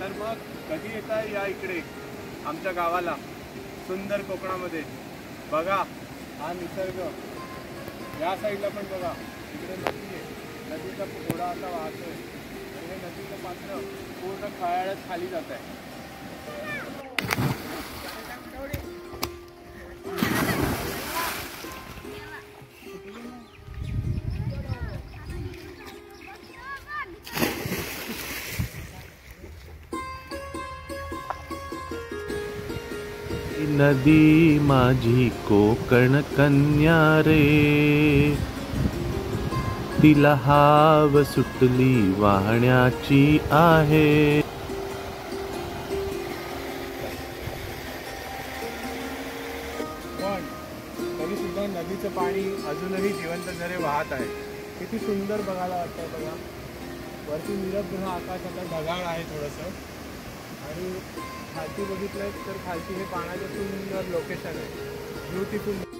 तर मग कधी येता या इकडे आमच्या गावाला, सुंदर कोकणामध्ये बघा हा निसर्ग। या साईडला पण बघा, इकडे नदी आहे, नदीचा घोडा असा वाहतोय आणि हे नदीचं पात्र पूर्ण खळाळ्यात खाली जात आहे। नदी माझी कोकण कन्या रे, तिला हाव सुटली वाहण्याची आहे। पण तरी सुद्धा नदीचं पाणी अजूनही जिवंत झरे वाहत आहे। किती सुंदर बघायला वाटतंय बघा, वरती निरभ्र आकाश, आता ढगाळ आहे थोडंसं, आणि खालती बघितलं तर खालती हे पाण्याचं सुंदर लोकेशन आहे, ब्युटिफुल।